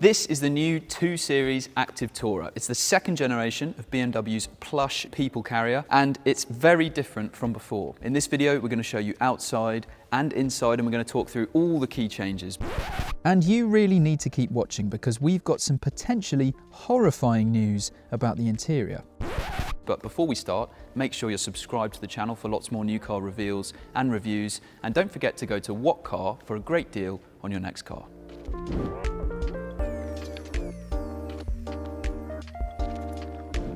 This is the new 2 Series Active Tourer. It's the second generation of BMW's plush people carrier, and it's very different from before. In this video, we're going to show you outside and inside, and we're going to talk through all the key changes. And you really need to keep watching because we've got some potentially horrifying news about the interior. But before we start, make sure you're subscribed to the channel for lots more new car reveals and reviews, and don't forget to go to What Car for a great deal on your next car.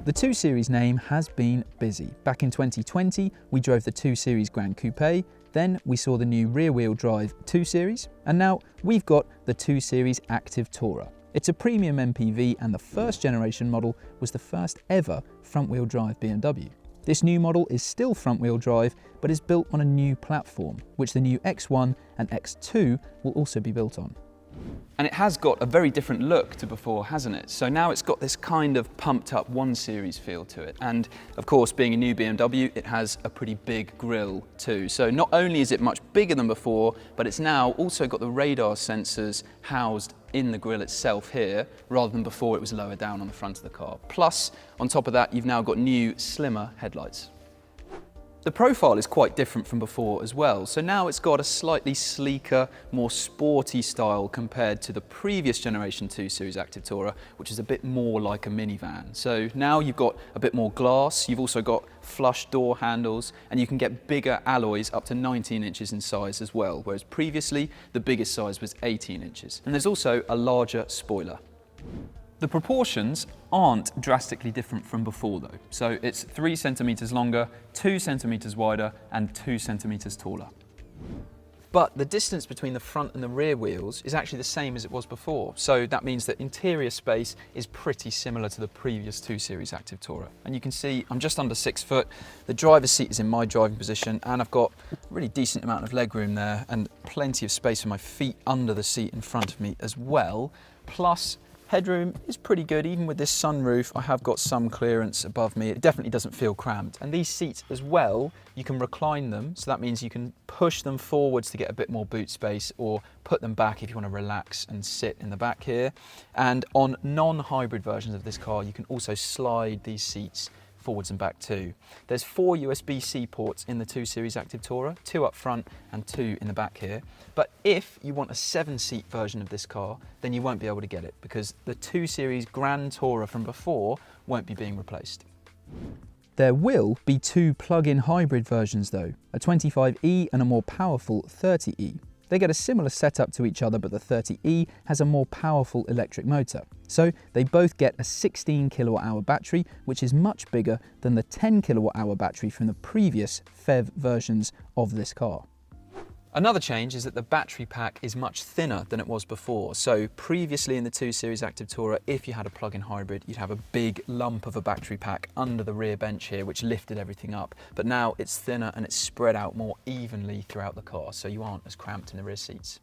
The 2 Series name has been busy. Back in 2020, we drove the 2 Series Grand Coupe, then we saw the new rear-wheel drive 2 Series, and now we've got the 2 Series Active Tourer. It's a premium MPV, and the first generation model was the first ever front-wheel drive BMW. This new model is still front-wheel drive, but is built on a new platform, which the new X1 and X2 will also be built on. And it has got a very different look to before, hasn't it? So now it's got this kind of pumped up 1 Series feel to it. And of course, being a new BMW, it has a pretty big grille too. So not only is it much bigger than before, but it's now also got the radar sensors housed in the grille itself here, rather than before it was lower down on the front of the car. Plus, on top of that, you've now got new, slimmer headlights. The profile is quite different from before as well, so now it's got a slightly sleeker, more sporty style compared to the previous generation 2 Series Active Tourer, which is a bit more like a minivan. So now you've got a bit more glass, you've also got flush door handles, and you can get bigger alloys up to 19 inches in size as well, whereas previously the biggest size was 18 inches. And there's also a larger spoiler. The proportions aren't drastically different from before though. So it's 3 centimeters longer, 2 centimeters wider, and 2 centimeters taller. But the distance between the front and the rear wheels is actually the same as it was before. So that means that interior space is pretty similar to the previous 2 Series Active Tourer. And you can see I'm just under 6 foot. The driver's seat is in my driving position, and I've got a really decent amount of legroom there and plenty of space for my feet under the seat in front of me as well. Plus, headroom is pretty good. Even with this sunroof, I have got some clearance above me. It definitely doesn't feel cramped. And these seats as well, you can recline them. So that means you can push them forwards to get a bit more boot space, or put them back if you want to relax and sit in the back here. And on non-hybrid versions of this car, you can also slide these seats forwards and back too. There's 4 USB-C ports in the 2 Series Active Tourer, 2 up front and 2 in the back here. But if you want a 7-seat version of this car, then you won't be able to get it because the 2 Series Grand Tourer from before won't be being replaced. There will be 2 plug-in hybrid versions though, a 25e and a more powerful 30e. They get a similar setup to each other, but the 30e has a more powerful electric motor. So they both get a 16 kilowatt-hour battery, which is much bigger than the 10 kilowatt-hour battery from the previous PHEV versions of this car. Another change is that the battery pack is much thinner than it was before. So previously in the 2 Series Active Tourer, if you had a plug-in hybrid, you'd have a big lump of a battery pack under the rear bench here, which lifted everything up. But now it's thinner and it's spread out more evenly throughout the car, so you aren't as cramped in the rear seats.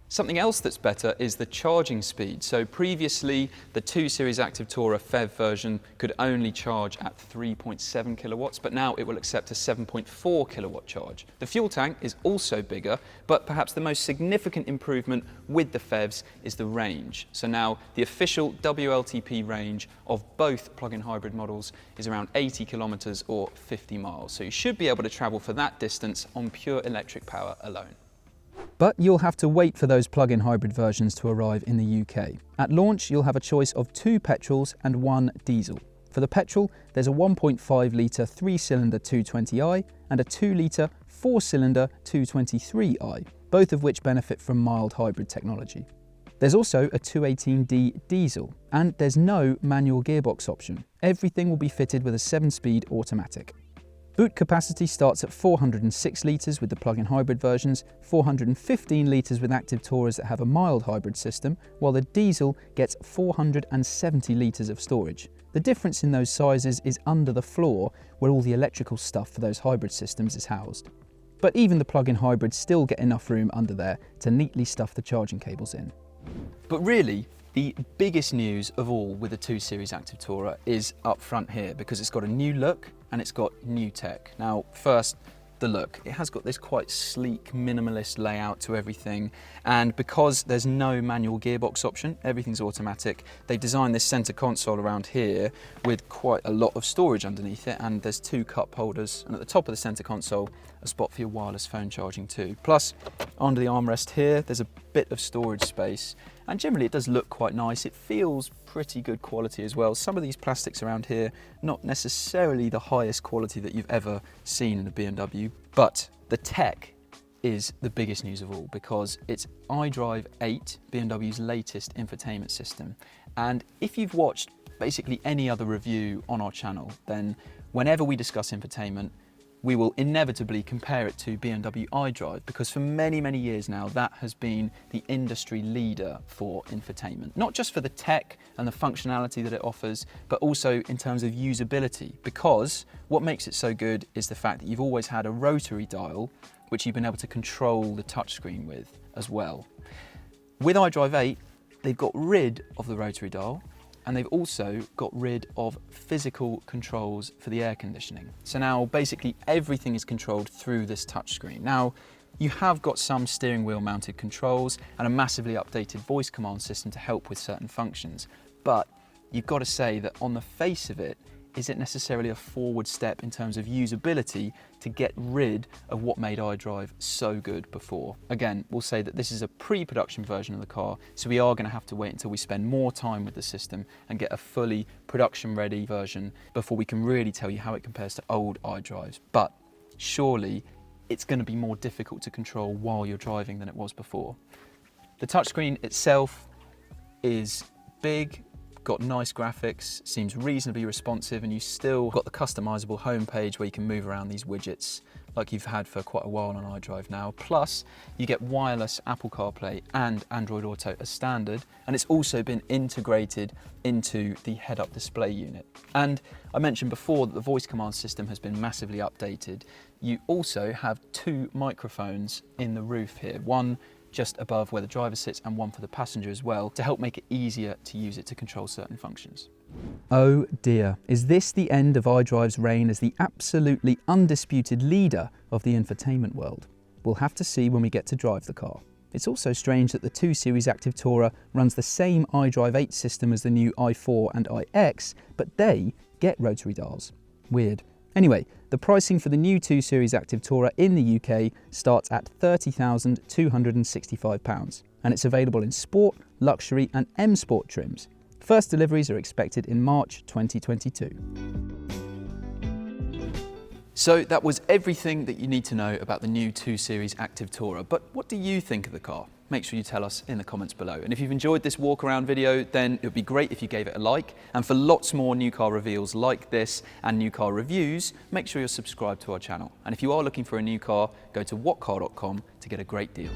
Something else that's better is the charging speed. So previously, the 2 Series Active Tourer PHEV version could only charge at 3.7 kilowatts, but now it will accept a 7.4 kilowatt charge. The fuel tank is also bigger, but perhaps the most significant improvement with the PHEVs is the range. So now the official WLTP range of both plug-in hybrid models is around 80 kilometers or 50 miles. So you should be able to travel for that distance on pure electric power alone. But you'll have to wait for those plug-in hybrid versions to arrive in the UK. At launch, you'll have a choice of 2 petrols and 1 diesel. For the petrol, there's a 1.5 litre 3-cylinder 220i and a 2 litre 4-cylinder 223i, both of which benefit from mild hybrid technology. There's also a 218D diesel, and there's no manual gearbox option. Everything will be fitted with a 7-speed automatic. Boot capacity starts at 406 litres with the plug-in hybrid versions, 415 litres with Active Tourers that have a mild hybrid system, while the diesel gets 470 litres of storage. The difference in those sizes is under the floor, where all the electrical stuff for those hybrid systems is housed. But even the plug-in hybrids still get enough room under there to neatly stuff the charging cables in. But really, the biggest news of all with the 2 Series Active Tourer is up front here, because it's got a new look and it's got new tech. Now, first, the look. It has got this quite sleek, minimalist layout to everything, and because there's no manual gearbox option, everything's automatic, they've designed this center console around here with quite a lot of storage underneath it, and there's 2 cup holders, and at the top of the center console, a spot for your wireless phone charging too. Plus, under the armrest here, there's a bit of storage space, and generally it does look quite nice. It feels pretty good quality as well. Some of these plastics around here, not necessarily the highest quality that you've ever seen in a BMW, but the tech is the biggest news of all, because it's iDrive 8, BMW's latest infotainment system. And if you've watched basically any other review on our channel, then whenever we discuss infotainment, we will inevitably compare it to BMW iDrive, because for many, many years now, that has been the industry leader for infotainment. Not just for the tech and the functionality that it offers, but also in terms of usability, because what makes it so good is the fact that you've always had a rotary dial, which you've been able to control the touchscreen with as well. With iDrive 8, they've got rid of the rotary dial, and they've also got rid of physical controls for the air conditioning. So now basically everything is controlled through this touchscreen. Now, you have got some steering wheel mounted controls and a massively updated voice command system to help with certain functions, but you've got to say that on the face of it, is it necessarily a forward step in terms of usability to get rid of what made iDrive so good before? Again, we'll say that this is a pre-production version of the car, so we are going to have to wait until we spend more time with the system and get a fully production-ready version before we can really tell you how it compares to old iDrives. But surely it's going to be more difficult to control while you're driving than it was before. The touchscreen itself is big, got nice graphics, seems reasonably responsive, and you still got the customizable home page where you can move around these widgets like you've had for quite a while on iDrive now. Plus, you get wireless Apple CarPlay and Android Auto as standard, and it's also been integrated into the head-up display unit. And I mentioned before that the voice command system has been massively updated. You also have 2 microphones in the roof here, one just above where the driver sits and one for the passenger as well, to help make it easier to use it to control certain functions. Oh dear, is this the end of iDrive's reign as the absolutely undisputed leader of the infotainment world? We'll have to see when we get to drive the car. It's also strange that the 2 Series Active Tourer runs the same iDrive 8 system as the new i4 and iX, but they get rotary dials. Weird. Anyway, the pricing for the new 2 Series Active Tourer in the UK starts at £30,265, and it's available in Sport, Luxury and M Sport trims. First deliveries are expected in March 2022. So that was everything that you need to know about the new 2 Series Active Tourer, but what do you think of the car? Make sure you tell us in the comments below. And if you've enjoyed this walk around video, then it would be great if you gave it a like. And for lots more new car reveals like this and new car reviews, make sure you're subscribed to our channel. And if you are looking for a new car, go to whatcar.com to get a great deal.